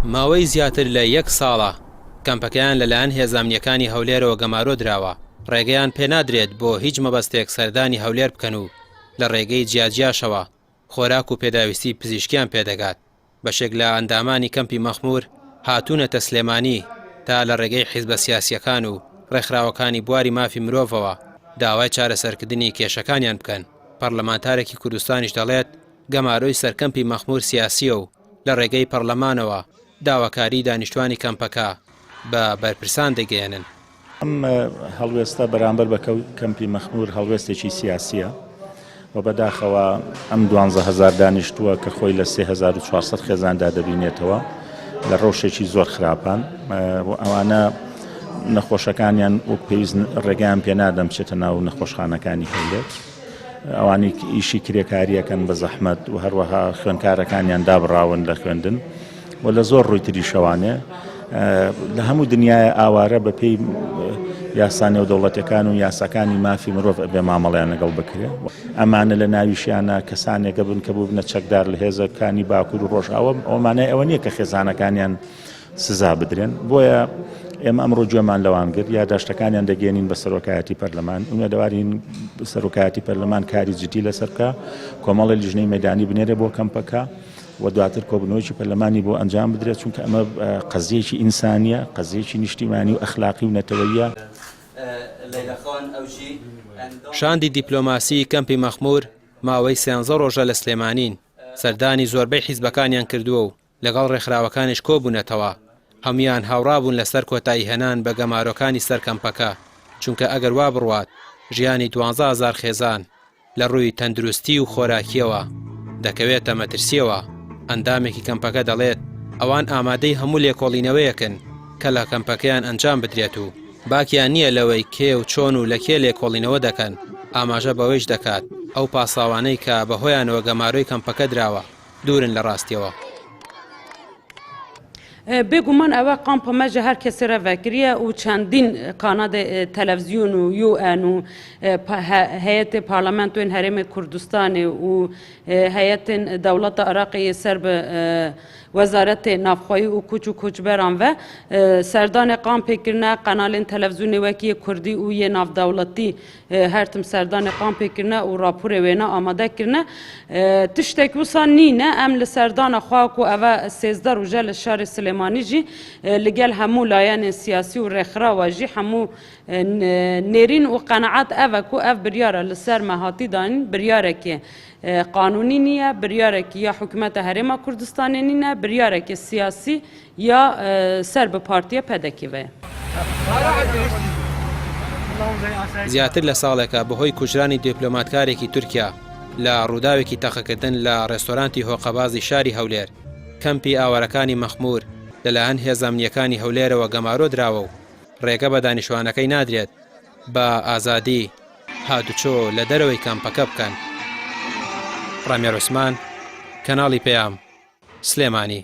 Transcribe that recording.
ماوەی زیاتر لە 1 ساڵە کەمپەکەیان لەلایەن هێزانیەکانی هەولێرەوە گەمارۆ درراوە. ڕێگەیان پێنادرێت بۆ هیچ مەبەستێک سەردانی هەولێر بکەن و لە ڕێگەی جیاجیاشەوە خۆراک و پێداویستی پزیشکیان پێدەگات. بەشێک لە ئەندامانی کەمپی مەخمور هاتوونەتە سلێمانی تا لە ڕێگەی حیزبە سیاسیەکان و ڕێکخراوەکانی بواری مافی مرۆڤەوە داوای چارەسەرکردنی کێشەکانیان بکەن. پەرلەمانتارێکی کوردستانیش دەڵێت گەمارۆی سەرکەمپی مەخمور سیاسیە و لە ڕێگەی پەرلەمانەوە داواکاری دانیشتوانی کەمپەکە بە بەرپرسان دەگەێنن. ئەم هەڵوێستە بەرامبەر بە کەمپی مەخمور هەڵوێستێکی سیاسیە و بەداخەوە ئەم 12,000 دانیشتووە کە خۆی لە 3400 خێزاندا دەبینێتەوە لە ڕۆژێکی زۆر خراپان ئەوانە نەخۆشەکانیان وەک پێویست ڕێگەیان پێنادەم بچێتە ناو نەخۆشخانەکانی هەولێر. ئەوانی ئیشی کرێکاریەکەن بە زەحمەت و هەروەها خوێندکارەکانیان دابڕاون لە خوێندن و لە زۆر ڕووی تری شەوانێ لە هەموو دنیای ئاوارە بە پێی یاسانێ و دەوڵەتەکان و یاساکانی مافی مرۆڤ بێ مامەڵیان لەگەڵ بکرێ. ئەمانە لە ناویشیانە کەسانێکە بن کە بوو بنە چەکدار لە هێزەکانی باکوور و ڕۆژئاوە ئەومانەیە ئەوە نییە کە خێزانەکانیان سزا بدرێن. بۆیە ئێمە ئەمڕۆ گوێمان لەوان کرد یادداشتەکانیان دەگەێنین بە سەرۆکایەتی پەرلەمان ئومێدەوارین سەرۆکایەتی پەرلەمان کاری جدی لەسەر بکە کۆمەڵی لیژنەی مەیدانی بنێرێ بۆ کەمپەکە و دواتر کۆبنەوەیکی پەرلەمانی بۆ ئەنجام بدرێت چونکە ئەمە قەزیەکی ئینسانیە قەزیەکی نیشتیمانی و ئەخلاقی و نەتەوەیە. شاندی دیپلۆماسی کەمپی مەخمور ماوەی 13 ڕۆژە لە سلێمانین سەردانی زۆربەی حیزبەکانیان کردووە و لەگەڵ ڕێکخراوەکانیش کۆبوونەتەوە. هەمویان هاوڕابوون لەسەر کۆتایی هێنان بە گەمارۆکانی سەر کەمپەکە چونکە ئەگەر وا بڕوات ژیانی 12,000 خێزان لە ڕووی تەندروستی و خۆراکیەوە دەکەوێتە مەترسیەوە. ئەندامێکی کەمپەکە دەڵێت ئەوان ئامادەی هەموو لێکۆڵینەوەیەکن کە لە کەمپەکەیان ئەنجام بدرێت و باکیان نییە لەوەی کێ و چۆن و لە کێ لێکۆڵینەوە دەکەن ئاماژە بەوەیش دەکات ئەو پاساوانەی کە بەهۆیانەوە گەمارۆی کەمپەکە دراوە دوورن لە ڕاستیەوە. بێگومان ئەوە قامپەمەژە هەر کەسێ ڕێڤەکریە و چەندین کانادە تەلەڤزیۆن و UN و هەیەتێ پارلەمانتوێن هەرێمێ کوردستانê û هەیەتên dewleta Iraqê ser bi Wezaretê Navxwayî û Koç û Koçberan ve serdanê qampêkirine qenalên televîzyonê wekî Kurdî û yê navdewletî her tim serdanê qampêkirine û raporê wêne amade kirine tiştek wisa nîne em li serdana xwe ku ev 13 roje li şarê Silêmanî jî li gel hemû layenên siyasî û rêxirawa jî hemû nêrîn û qenaet ev e ku ev biryara li ser me hatî danîn biryarekê قانونی نییە بریارێکی یا حکوومەتە هەرێما کوردستانی نینە بریارێکی سیاسی یا سەر بە پارتیە پەدەکیوەیە. زیاتر لە ساڵێکە بەهۆی کوژرانی دیپلۆماتکارێکی تورکیا لە ڕووداوێکی تەقەکردن لە ڕێستۆرانتی هۆقەبازی شاری هەولێر کەمپی ئاوارەکانی مەخمور لەلایەن هێزانیەکانی هەولێرەوە گەمارۆ دراوە و ڕێگە بە دانیشتوانەکەی نادرێت بە ئازادی هاتوچۆ لە دەرەوەی کەمپەکە بکەن. ڕامێر عوسمان، کەناڵی پێام، سلێمانی.